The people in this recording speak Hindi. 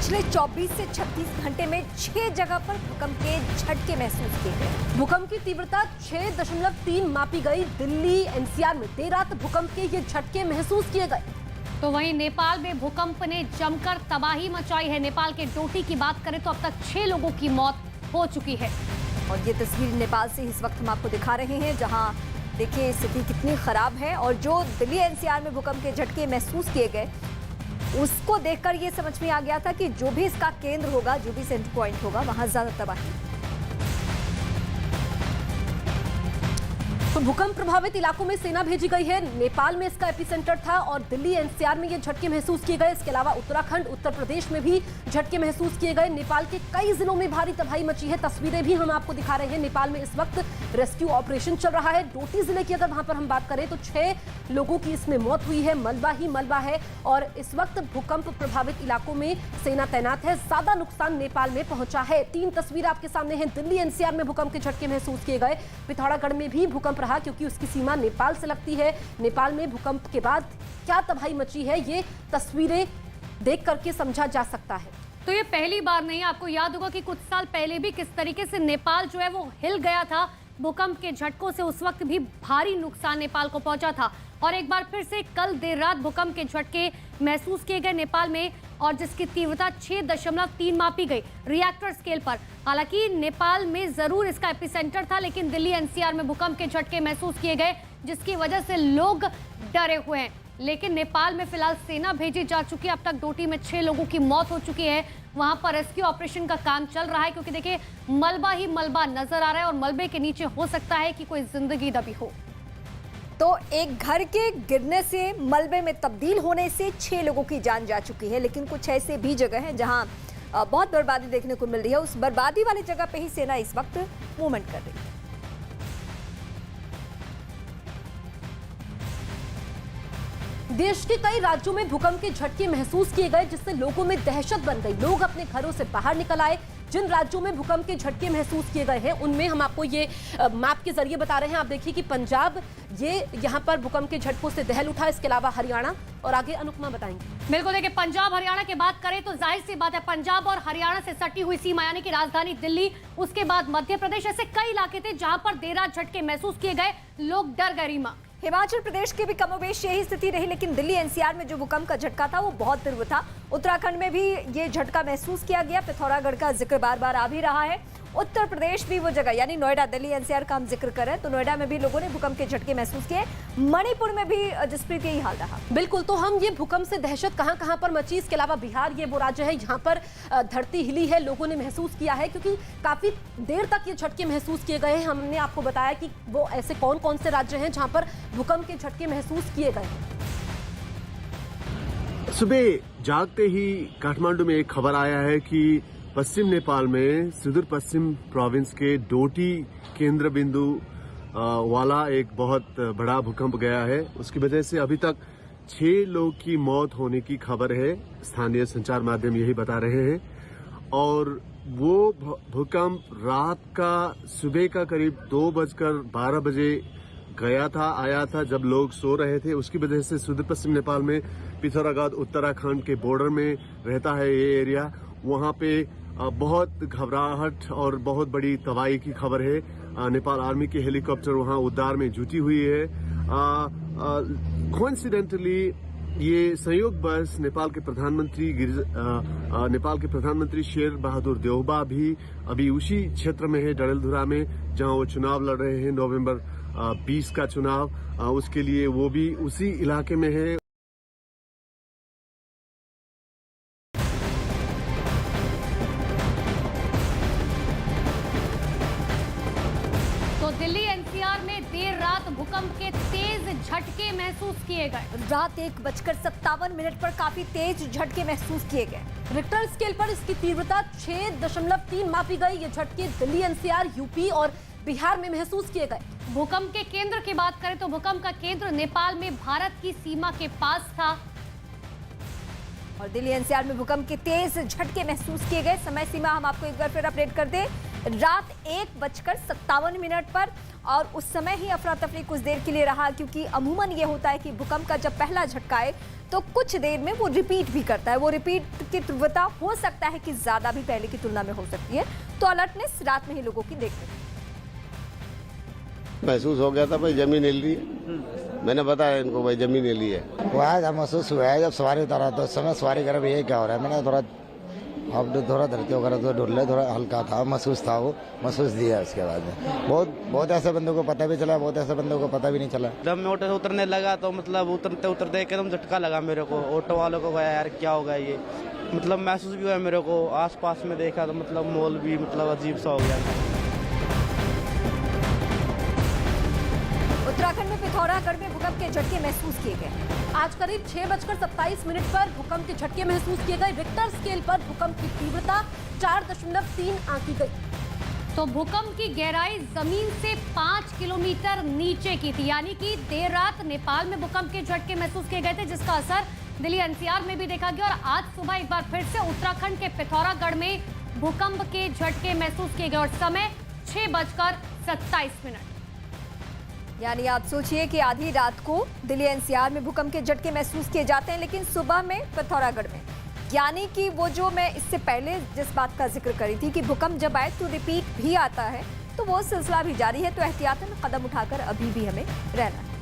पिछले 24 से 36 घंटे में 6 जगह पर भूकंप के झटके महसूस किए गए। भूकंप की तीव्रता 6.3 मापी गई। दिल्ली एनसीआर में देर रात भूकंप के ये झटके महसूस किए गए। तो वहीं नेपाल में भूकंप ने जमकर तबाही मचाई है। नेपाल के डोटी की बात करें तो अब तक 6 लोगों की मौत हो चुकी है। और ये तस्वीर नेपाल से इस वक्त हम आपको दिखा रहे हैं, जहां देखिए स्थिति कितनी खराब है। और जो दिल्ली एनसीआर में भूकंप के झटके महसूस किए गए, उसको देखकर ये समझ में आ गया था कि जो भी इसका केंद्र होगा, जो भी सेंटर पॉइंट होगा, वहां ज्यादा तबाही। तो भूकंप प्रभावित इलाकों में सेना भेजी गई है। नेपाल में इसका एपिसेंटर था और दिल्ली एनसीआर में ये झटके महसूस किए गए। इसके अलावा उत्तराखंड, उत्तर प्रदेश में भी झटके महसूस किए गए। नेपाल के कई जिलों में भारी तबाही मची है। तस्वीरें भी हम आपको दिखा रहे हैं। नेपाल में इस वक्त रेस्क्यू ऑपरेशन चल रहा है। डोटी जिले की अगर वहां पर हम बात करें तो 6 लोगों की इसमें मौत हुई है। मलबा ही मलबा है और इस वक्त भूकंप प्रभावित इलाकों में सेना तैनात है। ज्यादा नुकसान नेपाल में पहुंचा है। 3 तस्वीर आपके सामने हैं। दिल्ली एनसीआर में भूकंप के झटके महसूस किए गए। पिथौरागढ़ में भी भूकंप रहा क्योंकि उसकी सीमा नेपाल से लगती है। नेपाल में भूकंप के बाद क्या तबाही मची है, ये तस्वीरें देख करके समझा जा सकता है। तो ये पहली बार नहीं, आपको याद होगा कि कुछ साल पहले भी किस तरीके से नेपाल जो है वो हिल गया था भूकंप के झटकों से। उस वक्त भी भारी नुकसान नेपाल को पहुंचा था। और एक बार फिर से कल देर रात भूकंप के झटके महसूस किए गए नेपाल में, और जिसकी तीव्रता 6.3 मापी गई रिएक्टर स्केल पर। हालांकि नेपाल में जरूर इसका एपिसेंटर था, लेकिन दिल्ली एनसीआर में भूकंप के झटके महसूस किए गए, जिसकी वजह से लोग डरे हुए हैं। लेकिन नेपाल में फिलहाल सेना भेजी जा चुकी है। अब तक डोटी में 6 लोगों की मौत हो चुकी है। वहां पर रेस्क्यू ऑपरेशन का काम चल रहा है, क्योंकि देखिए मलबा ही मलबा नजर आ रहा है और मलबे के नीचे हो सकता है कि कोई जिंदगी दबी हो। तो एक घर के गिरने से, मलबे में तब्दील होने से 6 लोगों की जान जा चुकी है। लेकिन कुछ ऐसे भी जगह हैं जहां बहुत बर्बादी देखने को मिल रही है। उस बर्बादी वाली जगह पे ही सेना इस वक्त मूवमेंट कर रही है। देश के कई राज्यों में भूकंप के झटके महसूस किए गए, जिससे लोगों में दहशत बन गई। लोग अपने घरों से बाहर निकल आए। जिन राज्यों में भूकंप के झटके महसूस किए गए हैं, उनमें हम आपको ये मैप के जरिए बता रहे हैं। आप देखिए कि पंजाब, ये यहाँ पर भूकंप के झटकों से दहल उठा। इसके अलावा हरियाणा, और आगे अनुपमा बताएंगे। बिल्कुल, देखिए पंजाब हरियाणा की बात करें तो जाहिर सी बात है, पंजाब और हरियाणा से सटी हुई सीमा यानी कि राजधानी दिल्ली, उसके बाद मध्य प्रदेश, ऐसे कई इलाके थे जहां पर देर रात झटके महसूस किए गए। लोग डर गए। रीमा, हिमाचल प्रदेश की भी कमोबेश यही स्थिति रही, लेकिन दिल्ली एनसीआर में जो भूकंप का झटका था वो बहुत तीव्र था। उत्तराखंड में भी ये झटका महसूस किया गया। पिथौरागढ़ का जिक्र बार बार आ भी रहा है। उत्तर प्रदेश भी वो जगह, यानी नोएडा, दिल्ली एनसीआर का हम जिक्र करें तो नोएडा में भी लोगों ने भूकंप के झटके महसूस किए। मणिपुर में भी जसप्रीत यही हाल रहा। बिल्कुल, तो हम ये भूकंप से दहशत कहां कहां पर मची, इसके अलावा बिहार ये वो राज्य है यहाँ पर धरती हिली है, लोगों ने महसूस किया है, क्योंकि काफी देर तक ये झटके महसूस किए गए हैं। हमने आपको बताया कि वो ऐसे कौन कौन से राज्य हैं जहां पर भूकंप के झटके महसूस किए गए। सुबह जागते ही काठमांडू में एक खबर आया है कि पश्चिम नेपाल में सुदूर पश्चिम प्रोविंस के डोटी केंद्र बिंदु वाला एक बहुत बड़ा भूकंप गया है। उसकी वजह से अभी तक 6 लोग की मौत होने की खबर है। स्थानीय संचार माध्यम यही बता रहे हैं। और वो भूकंप रात का, सुबह का करीब 2:12 बजे आया था जब लोग सो रहे थे। उसकी वजह से सुदूर पश्चिम नेपाल में पिथौरागढ़ उत्तराखंड के बॉर्डर में रहता है ये एरिया, वहां पे बहुत घबराहट और बहुत बड़ी तबाही की खबर है। नेपाल आर्मी के हेलीकॉप्टर वहां उद्धार में जुटी हुई है। कोइंसिडेंटली ये संयोगवश नेपाल के प्रधानमंत्री शेर बहादुर देउबा भी अभी उसी क्षेत्र में है, डडेलधुरा में, जहां वो चुनाव लड़ रहे हैं, नवंबर 20 का चुनाव। उसके लिए वो भी उसी इलाके में है। तो दिल्ली एनसीआर में देर रात भूकंप के तेज झटके महसूस किए गए। रात 1:57 पर काफी तेज झटके महसूस किए गए। रिक्टर स्केल पर इसकी तीव्रता 6.3 मापी गई। ये झटके दिल्ली एनसीआर, यूपी और बिहार में महसूस किए गए। भूकंप के केंद्र की बात करें तो भूकंप का केंद्र नेपाल में भारत की सीमा के पास था। और दिल्ली एनसीआर में भूकंप के तेज झटके महसूस किए गए। समय सीमा हम आपको एक बार फिर अपडेट कर दें रात 1:57 पर, और उस समय ही अफरा तफरी कुछ देर के लिए रहा, क्योंकि अमूमन ये होता है कि भूकंप का जब पहला झटका आए तो कुछ देर में वो रिपीट भी करता है। वो रिपीट की तीव्रता हो सकता है कि ज्यादा भी पहले की तुलना में हो सकती है, तो अलर्टनेस रात में ही लोगों की देखते हैं। महसूस हो गया था भाई जमीन हिल रही है। मैंने बताया इनको भाई जमीन हिली है। वो है जब महसूस हुआ है, जब सवारी उतारा तो उस समय सवारी कर ये क्या हो रहा है, मैंने थोड़ा धरती वगैरह तो ढुल्ले थोड़ा हल्का था, महसूस था, वो महसूस दिया। उसके बाद में बहुत ऐसे बंदों को पता भी चला, बहुत ऐसे बंदों को पता भी नहीं चला। जब मैं ऑटो से उतरने लगा तो मतलब उतरते उतरते एकदम झटका लगा मेरे को। ऑटो वालों को गया यार क्या होगा ये, मतलब महसूस भी हुआ मेरे को। आसपास में देखा तो मतलब मॉल भी मतलब अजीब सा हो गया। उत्तराखंड में पिथौरागढ़ में भूकंप के झटके महसूस किए गए। आज करीब 6:27 पर भूकंप के झटके महसूस किए गए। रिक्टर स्केल पर भूकंप की तीव्रता 4.3 आंकी गई। तो भूकंप की गहराई जमीन से 5 किलोमीटर नीचे की थी, यानी कि देर रात नेपाल में भूकंप के झटके महसूस किए गए थे, जिसका असर दिल्ली एनसीआर में भी देखा गया। और आज सुबह एक बार फिर से उत्तराखंड के पिथौरागढ़ में भूकंप के झटके महसूस किए गए और समय 6:27। यानी आप सोचिए कि आधी रात को दिल्ली एनसीआर में भूकंप के झटके महसूस किए जाते हैं, लेकिन सुबह में पिथौरागढ़ में, यानी कि वो जो मैं इससे पहले जिस बात का जिक्र करी थी कि भूकंप जब आए तो रिपीट भी आता है, तो वो सिलसिला भी जारी है। तो एहतियातन कदम उठाकर अभी भी हमें रहना है।